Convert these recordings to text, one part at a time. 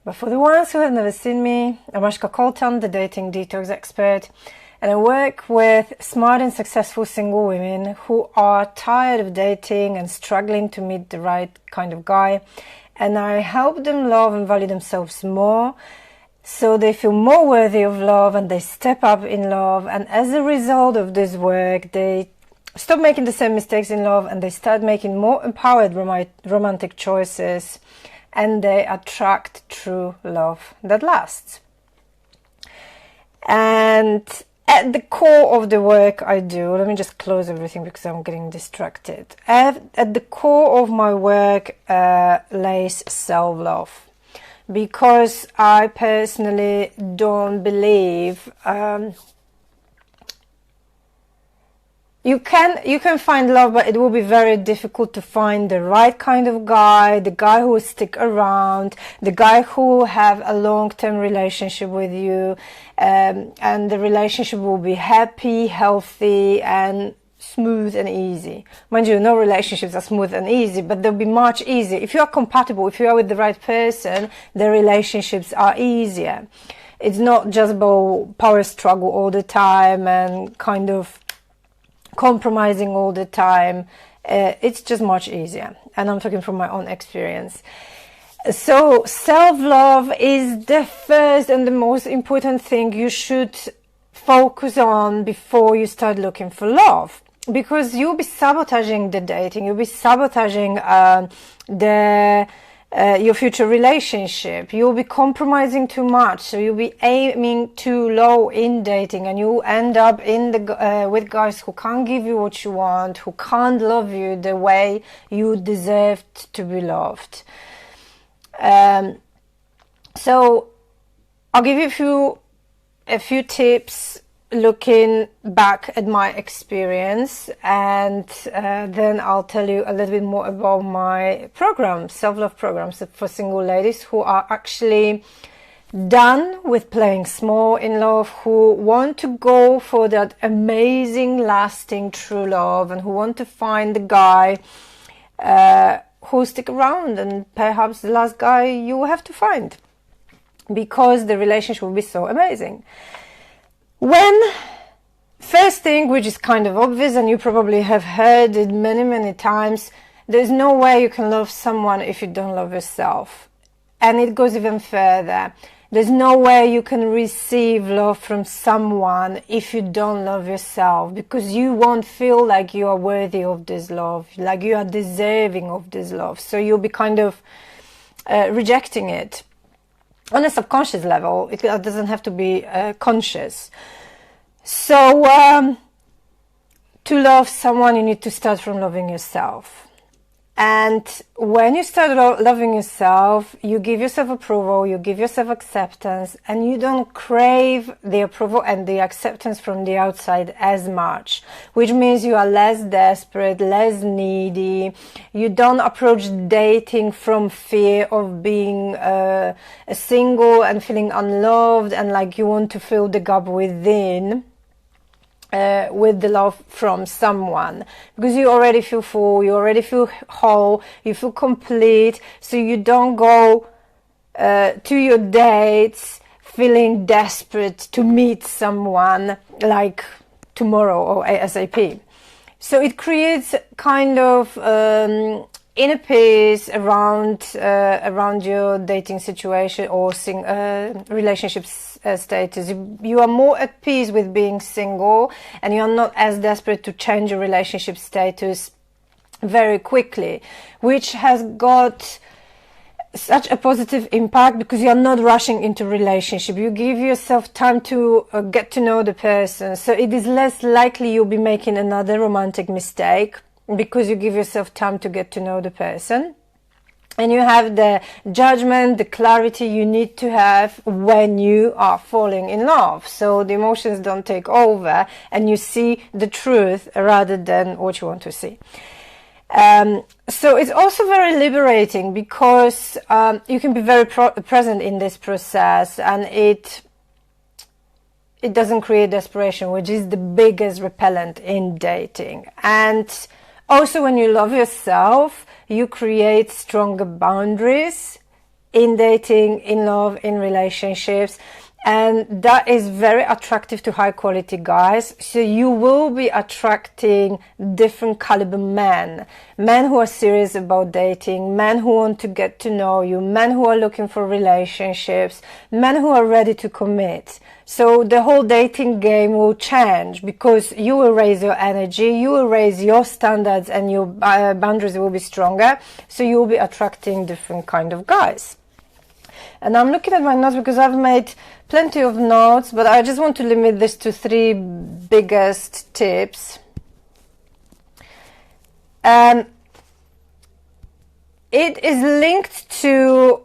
But for the ones who have never seen me, I'm Ashka Colton, the dating detox expert, and I work with smart and successful single women who are tired of dating and struggling to meet the right kind of guy. And I help them love and value themselves more so they feel more worthy of love and they step up in love. And as a result of this work, they stop making the same mistakes in love and they start making more empowered romantic choices, and they attract true love that lasts. And at the core of the work I do, let me just close everything because I'm getting distracted. At the core of my work lays self-love, because I personally don't believe you can find love, but it will be very difficult to find the right kind of guy, the guy who will stick around, the guy who will have a long-term relationship with you, and the relationship will be happy, healthy, and smooth and easy. Mind you, no relationships are smooth and easy, but they'll be much easier. If you are compatible, if you are with the right person, the relationships are easier. It's not just about power struggle all the time and kind of compromising all the time. It's just much easier, and I'm talking from my own experience. So self-love is the first and the most important thing you should focus on before you start looking for love, because you'll be sabotaging the dating, you'll be sabotaging your future relationship. You'll be compromising too much, so you'll be aiming too low in dating, and you'll end up with guys who can't give you what you want, who can't love you the way you deserved to be loved. So I'll give you a few tips looking back at my experience, and then I'll tell you a little bit more about my program, self-love programs for single ladies who are actually done with playing small in love, who want to go for that amazing, lasting, true love, and who want to find the guy who'll stick around, and perhaps the last guy you will have to find, because the relationship will be so amazing. First thing, which is kind of obvious, and you probably have heard it many times, there's no way you can love someone if you don't love yourself. And it goes even further. There's no way you can receive love from someone if you don't love yourself, because you won't feel like you are worthy of this love, like you are deserving of this love. So you'll be kind of rejecting it. On a subconscious level, it doesn't have to be conscious. So to love someone, you need to start from loving yourself. And when you start loving yourself, you give yourself approval, you give yourself acceptance, and you don't crave the approval and the acceptance from the outside as much, which means you are less desperate, less needy. You don't approach dating from fear of being a single and feeling unloved and like you want to fill the gap within with the love from someone, because you already feel full, you already feel whole, you feel complete. So you don't go to your dates feeling desperate to meet someone like tomorrow or ASAP. So it creates kind of inner peace around your dating situation or relationship status. You are more at peace with being single, and you are not as desperate to change your relationship status very quickly, which has got such a positive impact because you are not rushing into relationship. You give yourself time to get to know the person, so it is less likely you'll be making another romantic mistake, because you give yourself time to get to know the person, and you have the judgment, the clarity you need to have when you are falling in love. So the emotions don't take over, and you see the truth rather than what you want to see. So it's also very liberating, because you can be very present in this process, and it doesn't create desperation, which is the biggest repellent in dating. And also, when you love yourself, you create stronger boundaries in dating, in love, in relationships. And that is very attractive to high quality guys. So you will be attracting different caliber men who are serious about dating, men who want to get to know you, men who are looking for relationships, men who are ready to commit. So the whole dating game will change because you will raise your energy, you will raise your standards, and your boundaries will be stronger. So you will be attracting different kind of guys. And I'm looking at my notes because I've made plenty of notes, but I just want to limit this to 3 biggest tips. It is linked to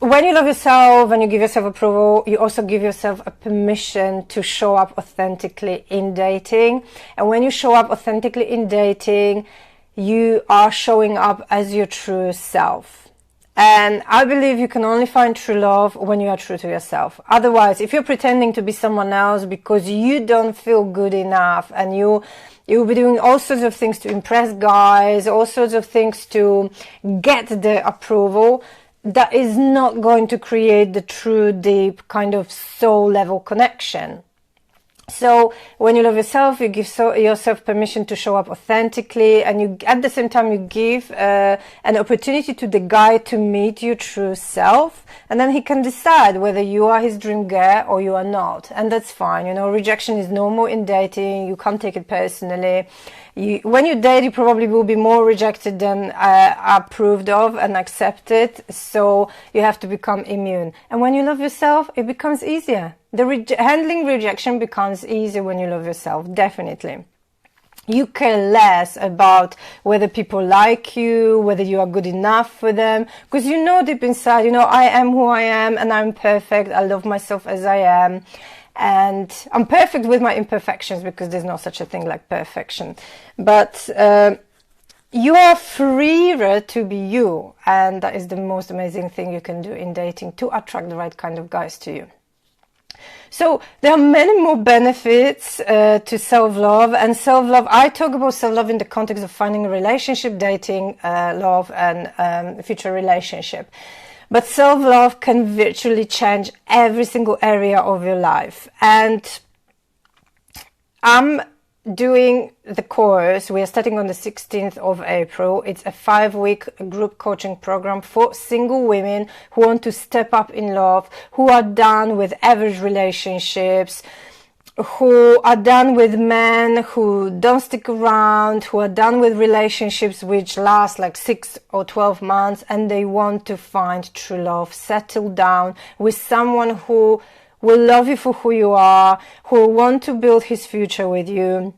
when you love yourself and you give yourself approval, you also give yourself a permission to show up authentically in dating. And when you show up authentically in dating, you are showing up as your true self. And I believe you can only find true love when you are true to yourself. Otherwise, if you're pretending to be someone else because you don't feel good enough, and you'll be doing all sorts of things to impress guys, all sorts of things to get their approval, that is not going to create the true, deep kind of soul level connection. So when you love yourself, you give yourself permission to show up authentically, and you, at the same time, you give an opportunity to the guy to meet your true self, and then he can decide whether you are his dream girl or you are not. And that's fine. You know, rejection is normal in dating. You can't take it personally. When you date, you probably will be more rejected than approved of and accepted. So you have to become immune. And when you love yourself, it becomes easier. Handling rejection becomes easier when you love yourself, definitely. You care less about whether people like you, whether you are good enough for them, because you know deep inside, you know, I am who I am and I'm perfect. I love myself as I am. And I'm perfect with my imperfections, because there's no such a thing like perfection. But you are freer to be you. And that is the most amazing thing you can do in dating to attract the right kind of guys to you. So there are many more benefits to self-love. And self-love, I talk about self-love in the context of finding a relationship, dating, love, and future relationship. But self-love can virtually change every single area of your life. And I'm doing the course. We are starting on the 16th of April. It's a 5-week group coaching program for single women who want to step up in love, who are done with average relationships, who are done with men who don't stick around, who are done with relationships which last like 6 or 12 months, and they want to find true love, settle down with someone who will love you for who you are, who will want to build his future with you,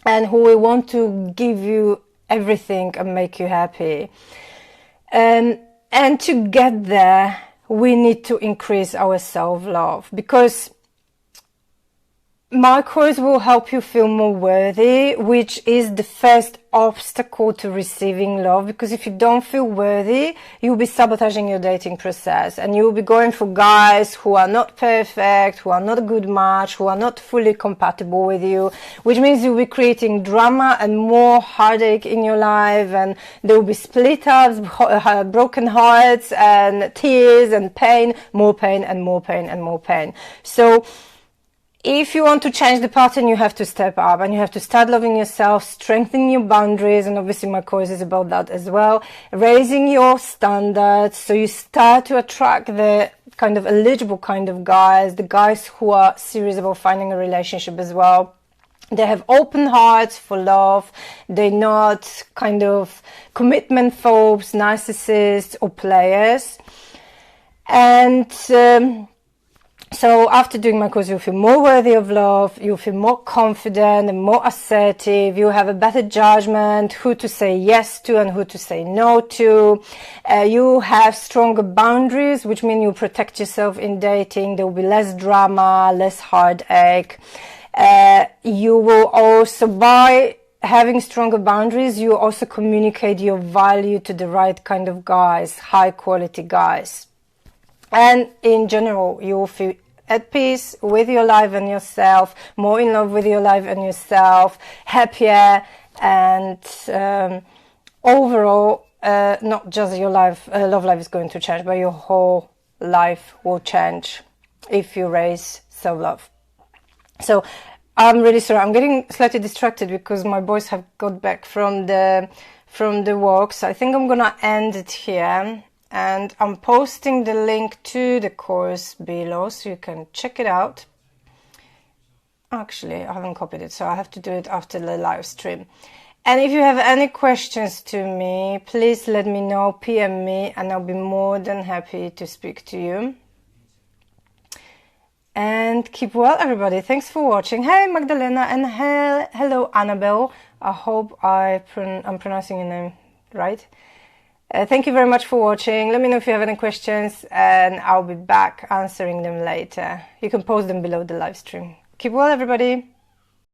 and who will want to give you everything and make you happy. And to get there, we need to increase our self-love, because my course will help you feel more worthy, which is the first obstacle to receiving love. Because if you don't feel worthy, you'll be sabotaging your dating process, and you'll be going for guys who are not perfect, who are not a good match, who are not fully compatible with you, which means you'll be creating drama and more heartache in your life, and there will be split ups, broken hearts, and tears and pain, more pain and more pain and more pain. So if you want to change the pattern, you have to step up, and you have to start loving yourself, strengthening your boundaries, and obviously my course is about that as well, raising your standards, so you start to attract the kind of eligible kind of guys, the guys who are serious about finding a relationship as well. They have open hearts for love. They're not kind of commitment phobes, narcissists, or players. And so after doing my course, you'll feel more worthy of love, you'll feel more confident and more assertive, you'll have a better judgment who to say yes to and who to say no to. You have stronger boundaries, which mean you protect yourself in dating. There will be less drama, less heartache. You will also, by having stronger boundaries, you also communicate your value to the right kind of guys, high quality guys. And in general, you will feel at peace with your life and yourself, more in love with your life and yourself, happier, and overall, not just your love life is going to change, but your whole life will change if you raise self-love. So I'm really sorry, I'm getting slightly distracted because my boys have got back from the walks. I think I'm gonna end it here, and I'm posting the link to the course below so you can check it out. Actually, I haven't copied it, so I have to do it after the live stream. And if you have any questions to me, please let me know, PM me, and I'll be more than happy to speak to you. And keep well, everybody. Thanks for watching. Hey, Magdalena, and hello, Annabelle. I hope I'm pronouncing your name right. Thank you very much for watching. Let me know if you have any questions, and I'll be back answering them later. You can post them below the live stream. Keep well, everybody.